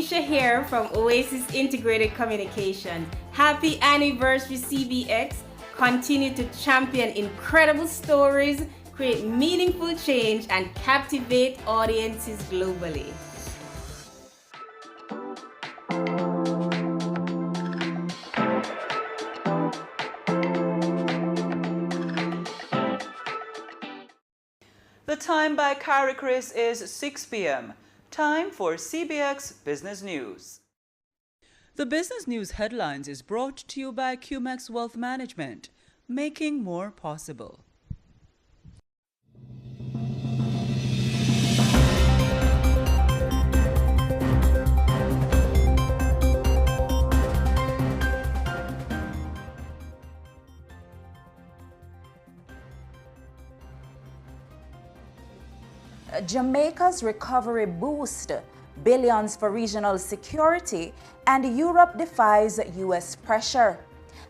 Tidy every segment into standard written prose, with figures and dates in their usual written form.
Isha here from Oasis Integrated Communications. Happy anniversary, CBX. Continue to champion incredible stories, create meaningful change, and captivate audiences globally. The time by Carrie Chris is 6 p.m. Time for CBX Business News. The business news headlines is brought to you by QMax Wealth Management, making more possible. Jamaica's recovery boost, billions for regional security, and Europe defies U.S. pressure.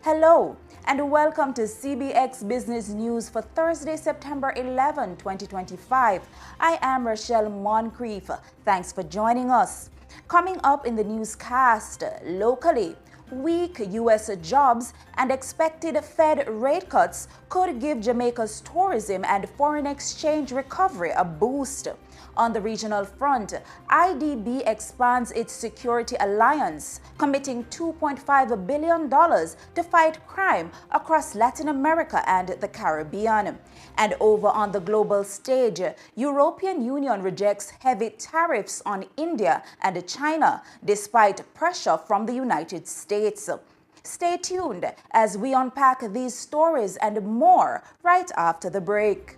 Hello, and welcome to CBX Business News for Thursday, September 11, 2025. I am Rochelle Moncrief. Thanks for joining us. Coming up in the newscast, locally, weak U.S. jobs and expected Fed rate cuts could give Jamaica's tourism and foreign exchange recovery a boost. On the regional front, IDB expands its security alliance, committing $2.5 billion to fight crime across Latin America and the Caribbean. And over on the global stage, European Union rejects heavy tariffs on India and China, despite pressure from the United States. Stay tuned as we unpack these stories and more right after the break.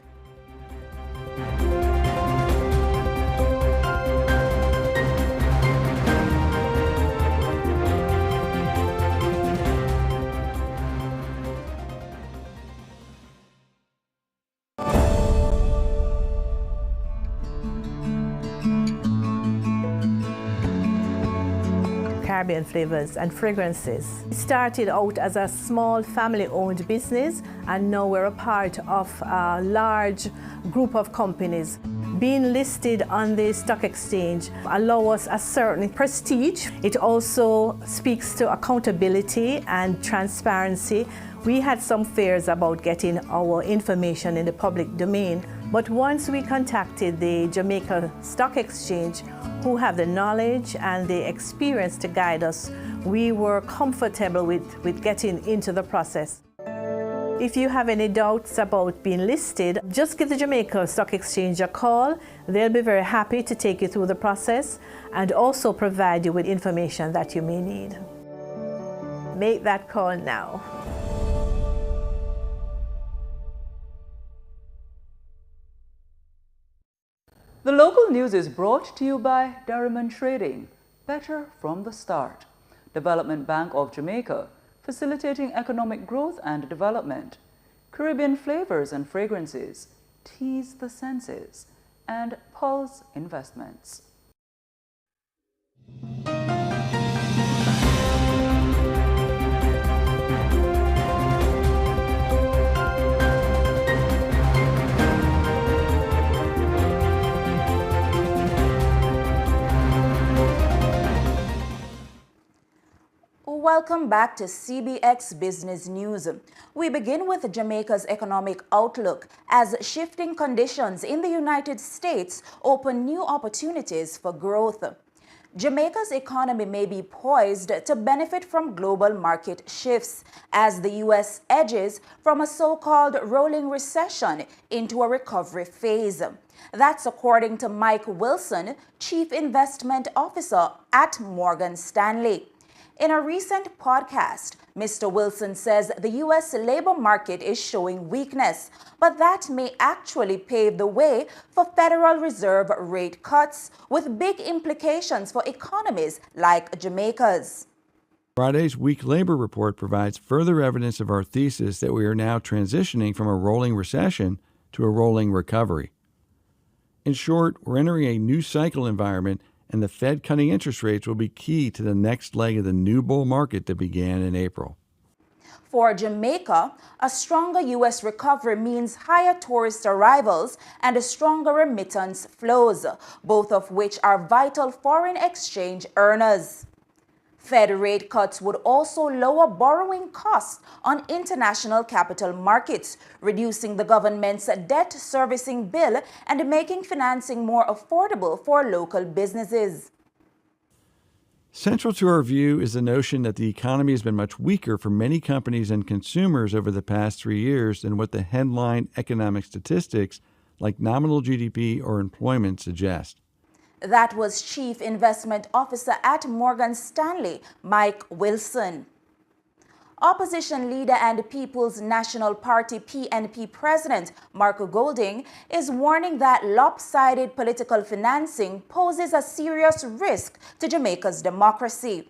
Caribbean flavors and fragrances. It started out as a small family-owned business, and now we're a part of a large group of companies. Being listed on the stock exchange allows us a certain prestige. It also speaks to accountability and transparency. We had some fears about getting our information in the public domain, but once we contacted the Jamaica Stock Exchange, who have the knowledge and the experience to guide us, we were comfortable with getting into the process. If you have any doubts about being listed, just give the Jamaica Stock Exchange a call. They'll be very happy to take you through the process and also provide you with information that you may need. Make that call now. The local news is brought to you by Darriman Trading, better from the start. Development Bank of Jamaica, facilitating economic growth and development. Caribbean flavors and fragrances, tease the senses. And Pulse Investments. Welcome back to CBX Business News. We begin with Jamaica's economic outlook as shifting conditions in the United States open new opportunities for growth. Jamaica's economy may be poised to benefit from global market shifts as the U.S. edges from a so-called rolling recession into a recovery phase. That's according to Mike Wilson, Chief Investment Officer at Morgan Stanley. In a recent podcast, Mr. Wilson says the U.S. labor market is showing weakness, but that may actually pave the way for Federal Reserve rate cuts, with big implications for economies like Jamaica's. Friday's weak labor report provides further evidence of our thesis that we are now transitioning from a rolling recession to a rolling recovery. In short, we're entering a new cycle environment, and the Fed cutting interest rates will be key to the next leg of the new bull market that began in April. For Jamaica, a stronger U.S. recovery means higher tourist arrivals and stronger remittance flows, both of which are vital foreign exchange earners. Fed rate cuts would also lower borrowing costs on international capital markets, reducing the government's debt servicing bill and making financing more affordable for local businesses. Central to our view is the notion that the economy has been much weaker for many companies and consumers over the past 3 years than what the headline economic statistics like nominal GDP or employment suggest. That was Chief Investment Officer at Morgan Stanley, Mike Wilson. Opposition leader and People's National Party PNP President Mark Golding is warning that lopsided political financing poses a serious risk to Jamaica's democracy.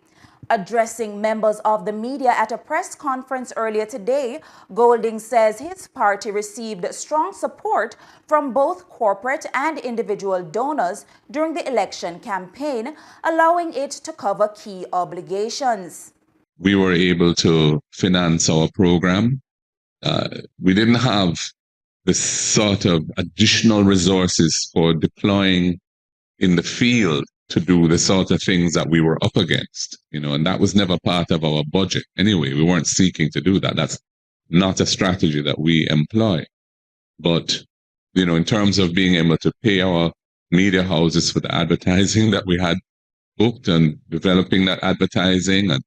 Addressing members of the media at a press conference earlier today, Golding says his party received strong support from both corporate and individual donors during the election campaign, allowing it to cover key obligations. We were able to finance our program. We didn't have the sort of additional resources for deploying in the field to do the sort of things that we were up against, and that was never part of our budget. Anyway, we weren't seeking to do that. That's not a strategy that we employ. But, in terms of being able to pay our media houses for the advertising that we had booked and developing that advertising and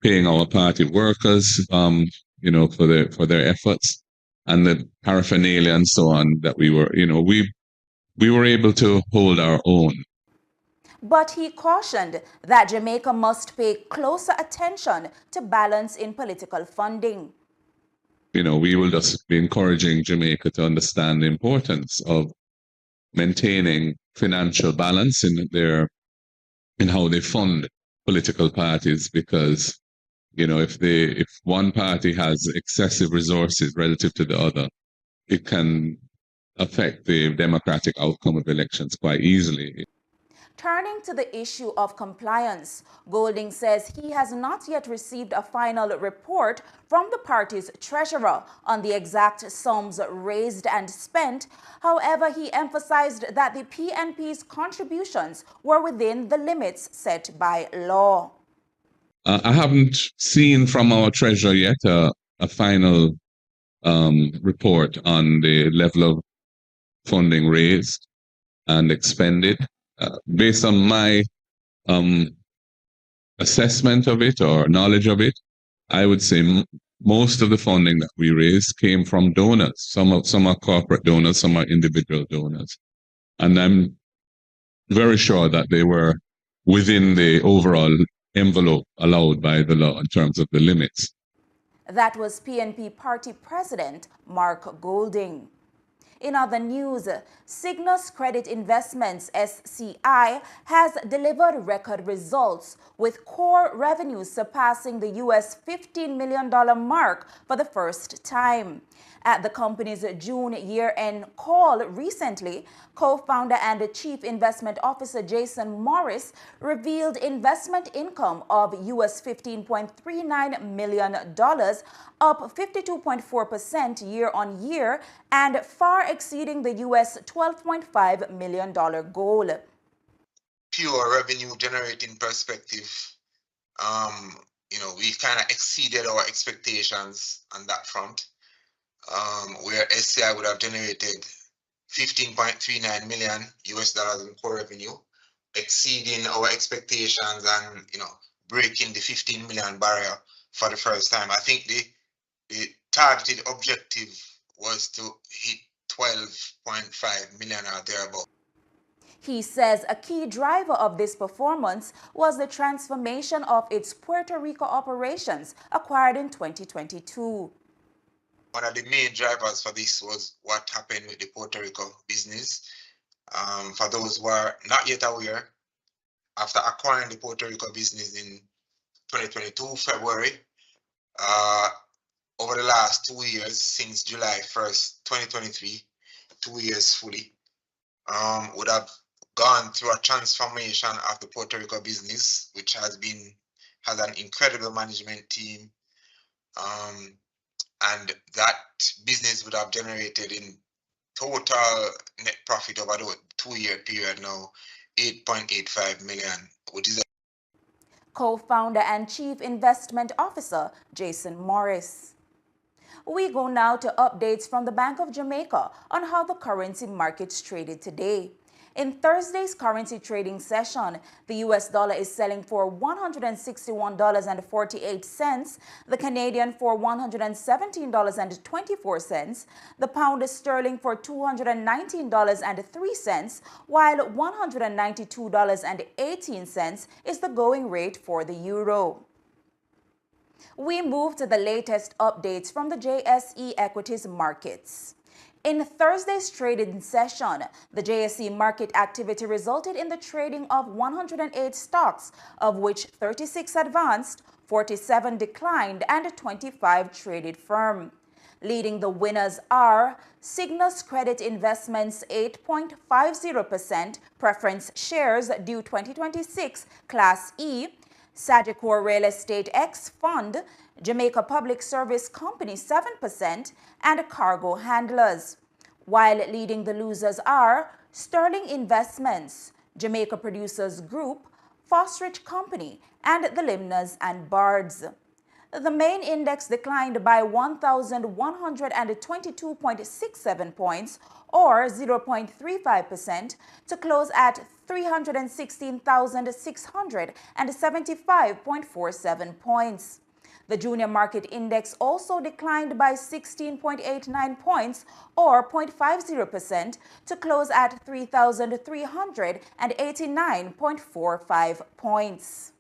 paying our party workers, for their efforts and the paraphernalia and so on that we were able to hold our own. But he cautioned that Jamaica must pay closer attention to balance in political funding. We will just be encouraging Jamaica to understand the importance of maintaining financial balance in how they fund political parties, because if one party has excessive resources relative to the other, it can affect the democratic outcome of elections quite easily. Turning to the issue of compliance, Golding says he has not yet received a final report from the party's treasurer on the exact sums raised and spent. However, he emphasized that the PNP's contributions were within the limits set by law. I haven't seen from our treasurer yet a final report on the level of funding raised and expended. Based on my assessment of it or knowledge of it, I would say most of the funding that we raised came from donors. Some are corporate donors, some are individual donors. And I'm very sure that they were within the overall envelope allowed by the law in terms of the limits. That was PNP Party President Mark Golding. In other news, Cygnus Credit Investments, SCI, has delivered record results, with core revenues surpassing the US $15 million mark for the first time. At the company's June year-end call recently, co-founder and Chief Investment Officer Jason Morris revealed investment income of US $15.39 million, up 52.4% year-on-year and far exceeding the US $12.5 million goal. Pure revenue generating perspective, we kind of exceeded our expectations on that front. Where SCI would have generated $15.39 million in core revenue, exceeding our expectations and breaking the 15 million barrier for the first time. I think the targeted objective was to hit 12.5 million or thereabout. He says a key driver of this performance was the transformation of its Puerto Rico operations acquired in 2022. One of the main drivers for this was what happened with the Puerto Rico business. For those who are not yet aware, after acquiring the Puerto Rico business in 2022, February, over the last 2 years, since July 1st, 2023, 2 years fully, would have gone through a transformation of the Puerto Rico business, which has an incredible management team, And that business would have generated in total net profit over the 2-year period now 8.85 million, which is Co-founder and Chief Investment Officer Jason Morris. We go now to updates from the Bank of Jamaica on how the currency markets traded today. In Thursday's currency trading session, the US dollar is selling for $161.48, the Canadian for $117.24, the pound sterling for $219.03, while $192.18 is the going rate for the euro. We move to the latest updates from the JSE equities markets. In Thursday's trading session, the JSE market activity resulted in the trading of 108 stocks, of which 36 advanced, 47 declined, and 25 traded firm. Leading the winners are Cygnus Credit Investments 8.50%, preference shares due 2026, Class E, Sagicor Real Estate X Fund, Jamaica Public Service Company 7%, and Cargo Handlers. While leading the losers are Sterling Investments, Jamaica Producers Group, Fosrich Company, and the Limnas and Bards. The main index declined by 1,122.67 points, or 0.35%, to close at 316,675.47 points. The junior market index also declined by 16.89 points, or 0.50%, to close at 3,389.45 points.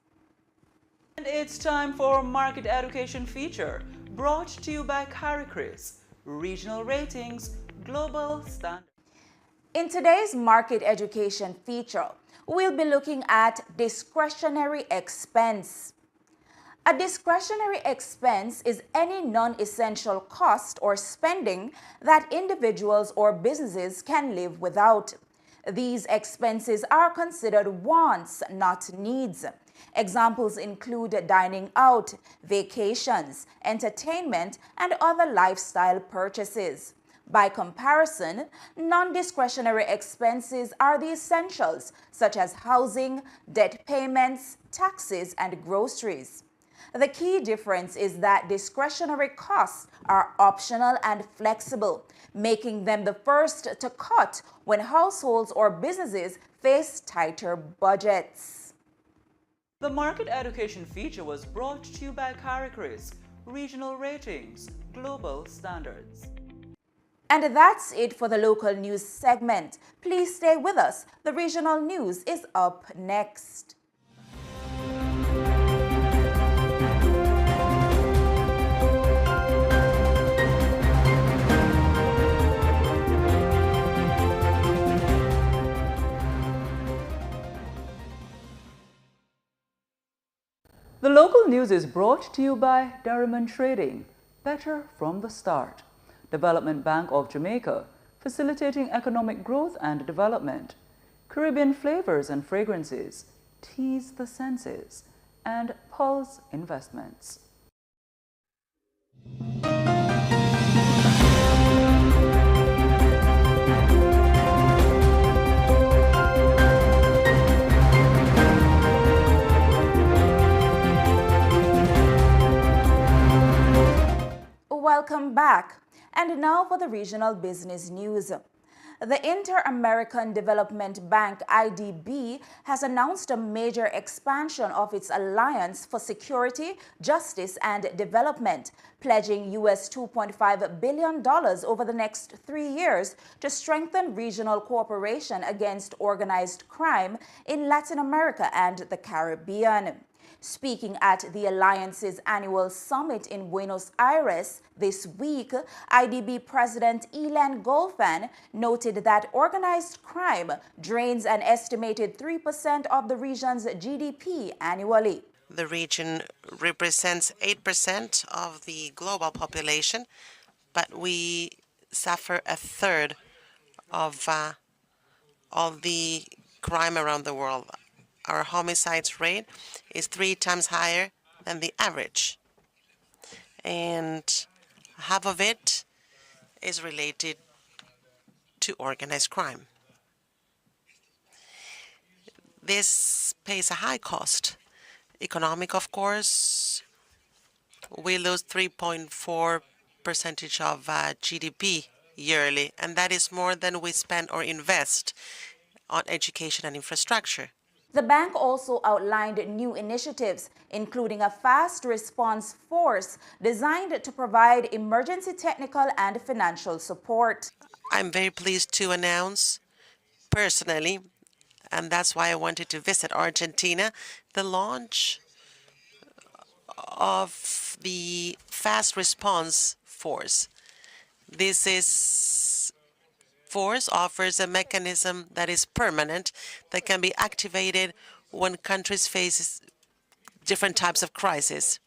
And it's time for Market Education Feature, brought to you by CariCris, Regional Ratings, Global Standard. In today's Market Education Feature, we'll be looking at discretionary expense. A discretionary expense is any non-essential cost or spending that individuals or businesses can live without. These expenses are considered wants, not needs. Examples include dining out, vacations, entertainment, and other lifestyle purchases. By comparison, non-discretionary expenses are the essentials, such as housing, debt payments, taxes, and groceries. The key difference is that discretionary costs are optional and flexible, making them the first to cut when households or businesses face tighter budgets. The Market Education Feature was brought to you by CariCris, Regional Ratings, Global Standards. And that's it for the local news segment. Please stay with us. The regional news is up next. The local news is brought to you by Diamond Trading, better from the start. Development Bank of Jamaica, facilitating economic growth and development. Caribbean flavors and fragrances, tease the senses, and Pulse Investments. Welcome back. And now for the regional business news. The Inter-American Development Bank, IDB, has announced a major expansion of its Alliance for Security, Justice, and Development, pledging US $2.5 billion over the next 3 years to strengthen regional cooperation against organized crime in Latin America and the Caribbean. Speaking at the Alliance's annual summit in Buenos Aires this week, IDB President Elan Golfan noted that organized crime drains an estimated 3% of the region's GDP annually. The region represents 8% of the global population, but we suffer a third of all the crime around the world. Our homicides rate is 3 times higher than the average. and half of it is related to organized crime. This pays a high cost. Economic, of course, we lose 3.4 percentage of GDP yearly, and that is more than we spend or invest on education and infrastructure. The bank also outlined new initiatives, including a fast response force designed to provide emergency technical and financial support. I'm very pleased to announce personally, and that's why I wanted to visit Argentina, the launch of the fast response force. This force offers a mechanism that is permanent, that can be activated when countries face different types of crisis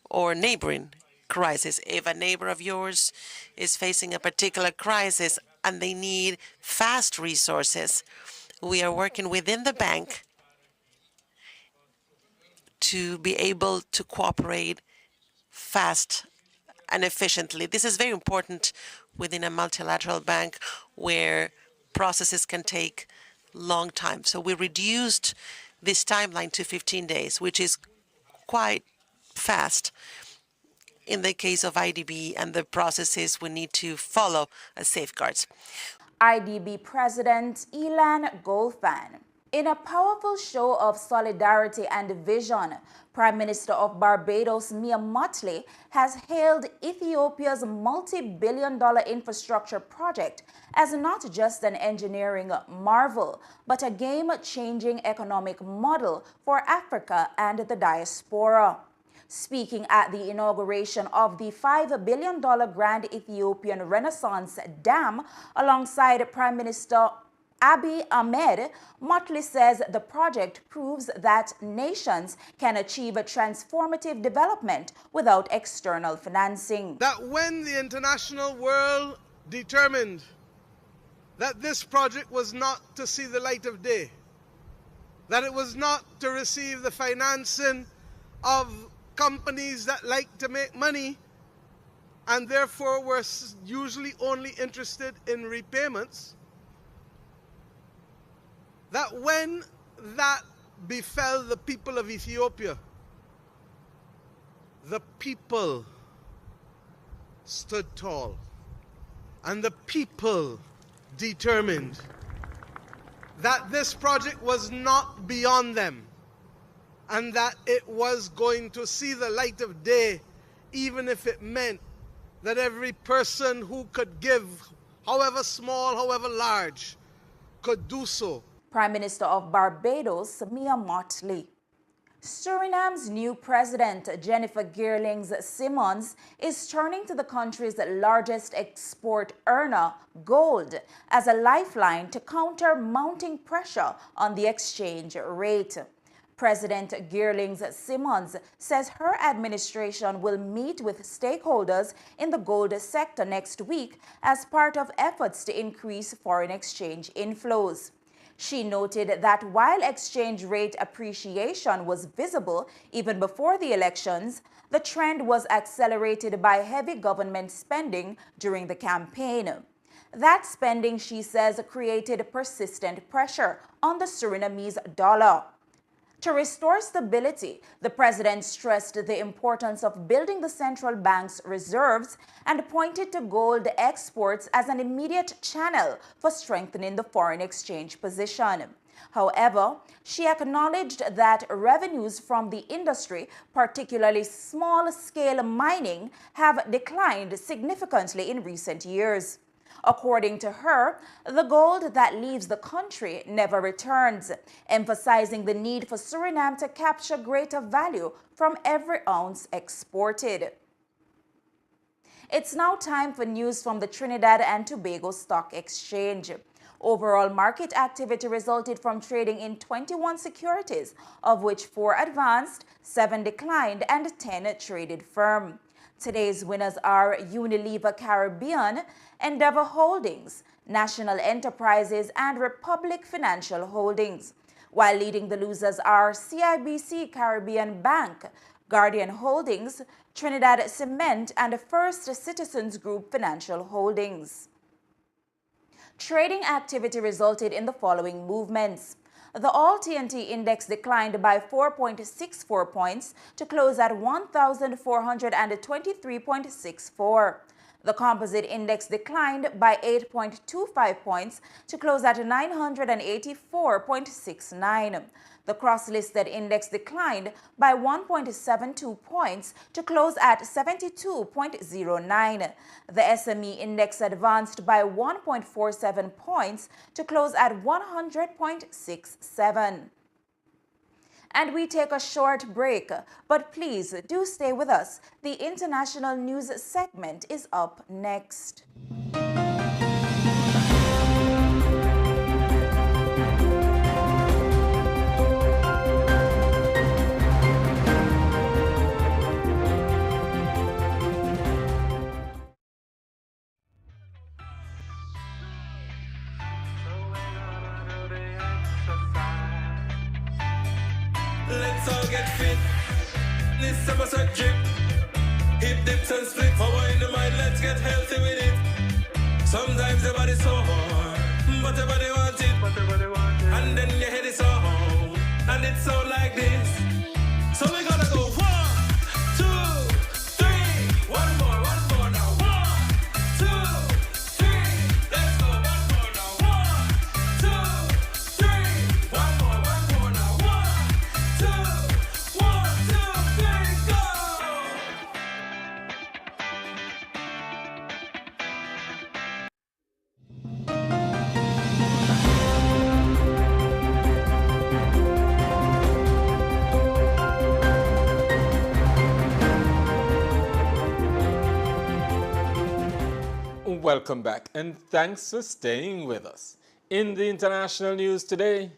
or neighboring crisis. If a neighbor of yours is facing a particular crisis and they need fast resources, we are working within the bank to be able to cooperate fast and efficiently. This is very important within a multilateral bank where processes can take long time. So we reduced this timeline to 15 days, which is quite fast in the case of IDB and the processes we need to follow as safeguards. IDB President Ilan Golfan. In a powerful show of solidarity and vision, Prime Minister of Barbados Mia Mottley has hailed Ethiopia's multi-billion-dollar infrastructure project as not just an engineering marvel, but a game-changing economic model for Africa and the diaspora. Speaking at the inauguration of the $5 billion Grand Ethiopian Renaissance Dam alongside Prime Minister Abiy Ahmed, Mottley says the project proves that nations can achieve a transformative development without external financing. That when the international world determined that this project was not to see the light of day, that it was not to receive the financing of companies that like to make money and therefore were usually only interested in repayments, that when that befell the people of Ethiopia, the people stood tall and the people determined that this project was not beyond them and that it was going to see the light of day, even if it meant that every person who could give, however small, however large, could do so. Prime Minister of Barbados, Mia Mottley. Suriname's new president, Jennifer Geerlings-Simmons, is turning to the country's largest export earner, gold, as a lifeline to counter mounting pressure on the exchange rate. President Geerlings-Simmons says her administration will meet with stakeholders in the gold sector next week as part of efforts to increase foreign exchange inflows. She noted that while exchange rate appreciation was visible even before the elections, the trend was accelerated by heavy government spending during the campaign. That spending, she says, created persistent pressure on the Surinamese dollar. To restore stability, the president stressed the importance of building the central bank's reserves and pointed to gold exports as an immediate channel for strengthening the foreign exchange position. However, she acknowledged that revenues from the industry, particularly small-scale mining, have declined significantly in recent years. According to her, the gold that leaves the country never returns, emphasizing the need for Suriname to capture greater value from every ounce exported. It's now time for news from the Trinidad and Tobago Stock Exchange. Overall market activity resulted from trading in 21 securities, of which 4 advanced, 7 declined, and 10 traded firm. Today's winners are Unilever Caribbean, Endeavor Holdings, National Enterprises, and Republic Financial Holdings, while leading the losers are CIBC Caribbean Bank, Guardian Holdings, Trinidad Cement, and First Citizens Group Financial Holdings. Trading activity resulted in the following movements. The All-TNT Index declined by 4.64 points to close at 1,423.64. The Composite Index declined by 8.25 points to close at 984.69. The Cross-Listed Index declined by 1.72 points to close at 72.09. The SME Index advanced by 1.47 points to close at 100.67. And we take a short break, but please do stay with us. The international news segment is up next. Let's all get fit. This summer sweat drip. Hip dips and split. Power in the mind, let's get healthy with it. Sometimes the body's so hard, but the body wants it. And then your head is so hard, and it's so like this. So we gotta go 1, 2, 3. One more now. 1, 2, 3. Let's go. One more now. 1, 2, 3. One more now. 1, 2, 3, go! Welcome back, and thanks for staying with us. In the international news today,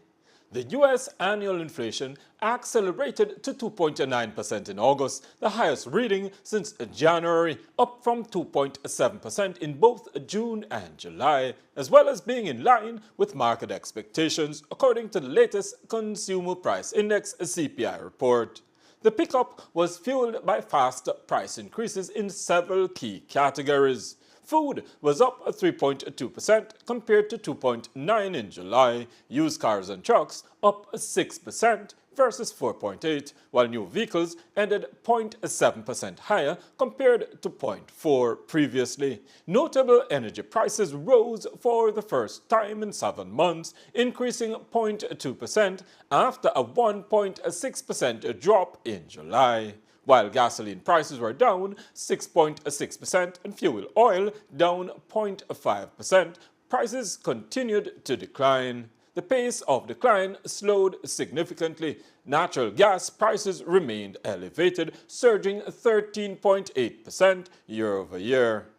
the U.S. annual inflation accelerated to 2.9% in August, the highest reading since January, up from 2.7% in both June and July, as well as being in line with market expectations, according to the latest Consumer Price Index CPI report. The pickup was fueled by fast price increases in several key categories. Food was up 3.2% compared to 2.9% in July. Used cars and trucks up 6% versus 4.8%, while new vehicles ended 0.7% higher compared to 0.4% previously. Notable energy prices rose for the first time in 7 months, increasing 0.2% after a 1.6% drop in July. While gasoline prices were down 6.6% and fuel oil down 0.5%, prices continued to decline. The pace of decline slowed significantly. Natural gas prices remained elevated, surging 13.8% year-over-year.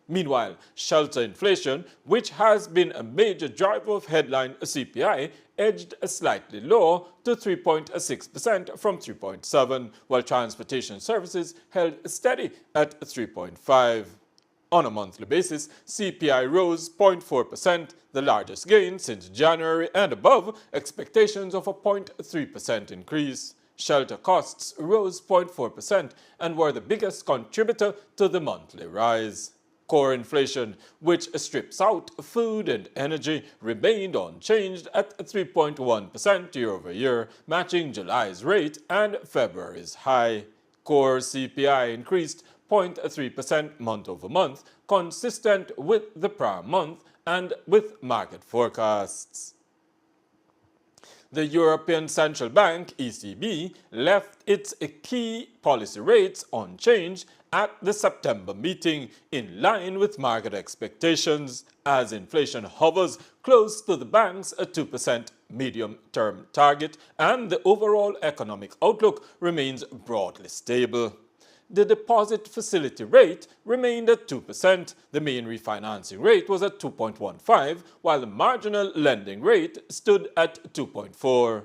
Meanwhile, shelter inflation, which has been a major driver of headline CPI, edged slightly lower to 3.6% from 3.7%, while transportation services held steady at 3.5%. On a monthly basis, CPI rose 0.4%, the largest gain since January and above expectations of a 0.3% increase. Shelter costs rose 0.4% and were the biggest contributor to the monthly rise. Core inflation, which strips out food and energy, remained unchanged at 3.1% year-over-year, matching July's rate and February's high. Core CPI increased 0.3% month-over-month, consistent with the prior month and with market forecasts. The European Central Bank, ECB, left its key policy rates unchanged at the September meeting, in line with market expectations, as inflation hovers close to the bank's 2% medium-term target and the overall economic outlook remains broadly stable. The deposit facility rate remained at 2%. The main refinancing rate was at 2.15%, while the marginal lending rate stood at 2.4%.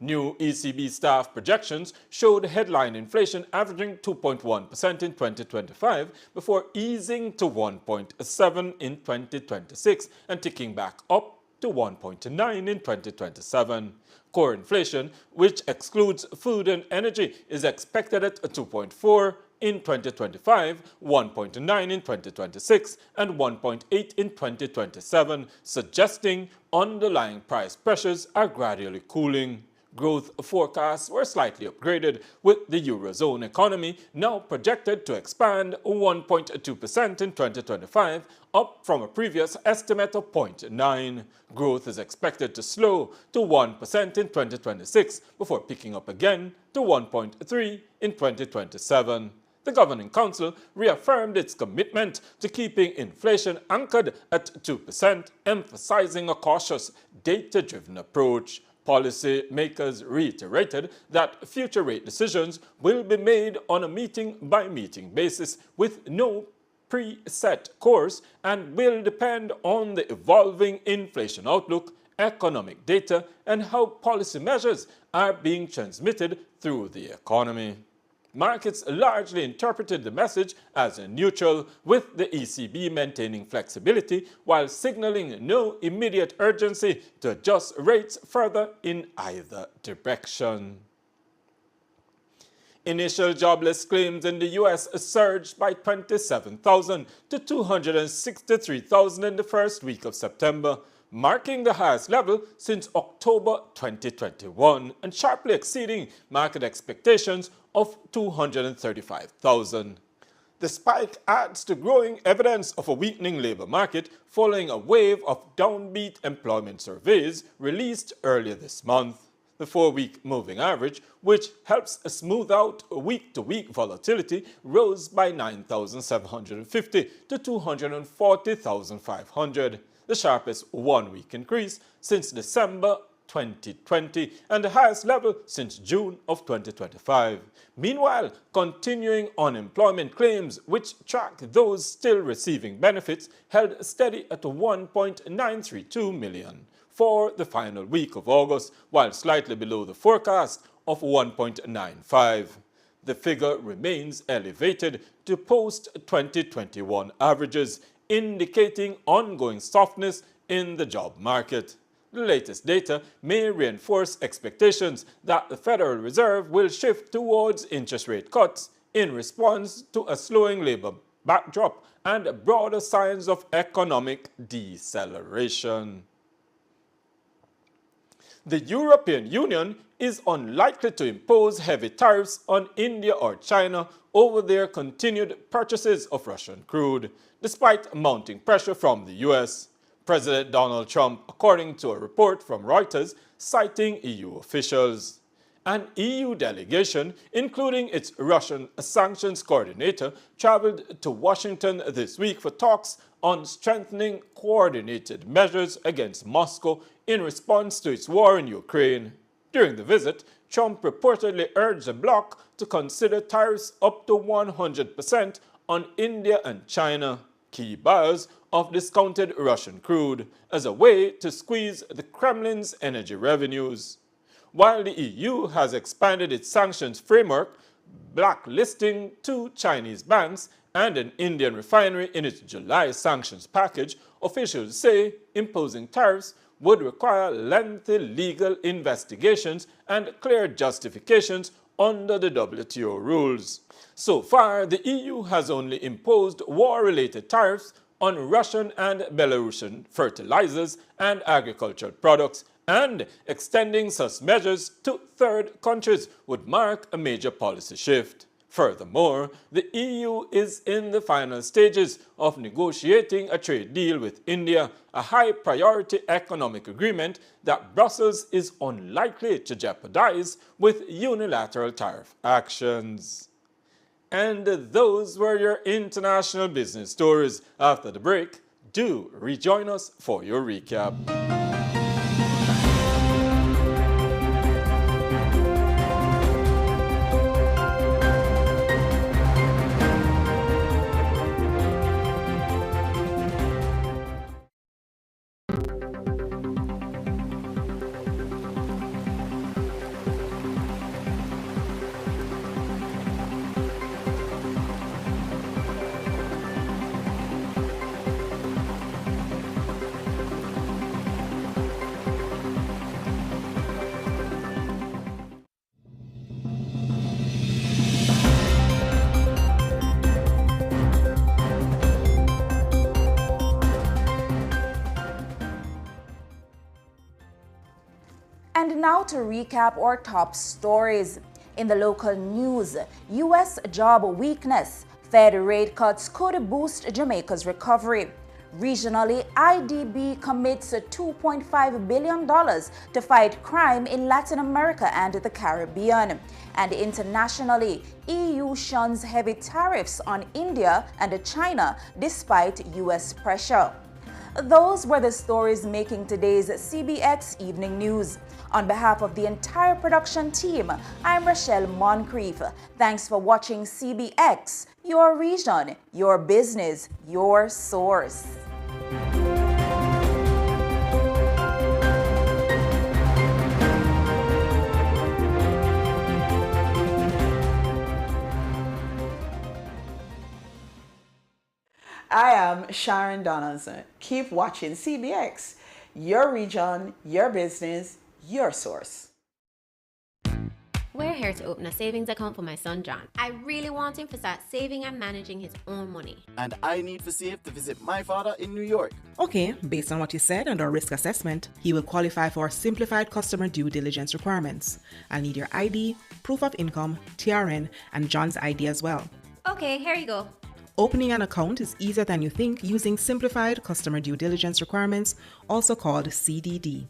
New ECB staff projections showed headline inflation averaging 2.1% in 2025 before easing to 1.7% in 2026 and ticking back up to 1.9% in 2027. Core inflation, which excludes food and energy, is expected at 2.4 in 2025, 1.9 in 2026, and 1.8 in 2027, suggesting underlying price pressures are gradually cooling. Growth forecasts were slightly upgraded, with the Eurozone economy now projected to expand 1.2% in 2025, up from a previous estimate of 0.9. Growth is expected to slow to 1% in 2026 before picking up again to 1.3 in 2027. The Governing Council reaffirmed its commitment to keeping inflation anchored at 2%, emphasizing a cautious, data-driven approach. Policymakers reiterated that future rate decisions will be made on a meeting-by-meeting basis with no preset course and will depend on the evolving inflation outlook, economic data, and how policy measures are being transmitted through the economy. Markets largely interpreted the message as neutral, with the ECB maintaining flexibility while signaling no immediate urgency to adjust rates further in either direction. Initial jobless claims in the U.S. surged by 27,000 to 263,000 in the first week of September, marking the highest level since October 2021 and sharply exceeding market expectations of 235,000. The spike adds to growing evidence of a weakening labor market following a wave of downbeat employment surveys released earlier this month. The 4-week moving average, which helps smooth out week-to-week volatility, rose by 9,750 to 240,500, the sharpest 1-week increase since December 2020 and the highest level since June of 2025. Meanwhile, continuing unemployment claims, which track those still receiving benefits, held steady at 1.932 million for the final week of August, while slightly below the forecast of 1.95. The figure remains elevated to post-2021 averages, indicating ongoing softness in the job market. The latest data may reinforce expectations that the Federal Reserve will shift towards interest rate cuts in response to a slowing labor backdrop and broader signs of economic deceleration. The European Union is unlikely to impose heavy tariffs on India or China over their continued purchases of Russian crude, despite mounting pressure from the U.S. President Donald Trump, according to a report from Reuters citing EU officials. An EU delegation, including its Russian sanctions coordinator, traveled to Washington this week for talks on strengthening coordinated measures against Moscow in response to its war in Ukraine. During the visit, Trump reportedly urged the bloc to consider tariffs up to 100% on India and China, key buyers of discounted Russian crude, as a way to squeeze the Kremlin's energy revenues. While the EU has expanded its sanctions framework, blacklisting 2 Chinese banks and an Indian refinery in its July sanctions package, officials say imposing tariffs would require lengthy legal investigations and clear justifications under the WTO rules. So far, the EU has only imposed war-related tariffs on Russian and Belarusian fertilizers and agricultural products, and extending such measures to third countries would mark a major policy shift. Furthermore, the EU is in the final stages of negotiating a trade deal with India, a high-priority economic agreement that Brussels is unlikely to jeopardize with unilateral tariff actions. And those were your international business stories. After the break, do rejoin us for your recap. now to recap our top stories. In the local news, U.S. job weakness, Fed rate cuts could boost Jamaica's recovery. Regionally, IDB commits $2.5 billion to fight crime in Latin America and the Caribbean. And internationally, EU shuns heavy tariffs on India and China despite US pressure. Those were the stories making today's CBX Evening News. On behalf of the entire production team, I'm Rochelle Moncrief. Thanks for watching CBX, your region, your business, your source. I am Sharon Donaldson. Keep watching CBX, your region, your business, your source. We're here to open a savings account for my son John. I really want him to start saving and managing his own money. And I need for Save to visit my father in New York. Okay, based on what you said and our risk assessment, he will qualify for simplified customer due diligence requirements. I'll need your ID, proof of income, TRN, and John's ID as well. Okay, here you go. Opening an account is easier than you think using simplified customer due diligence requirements, also called CDD.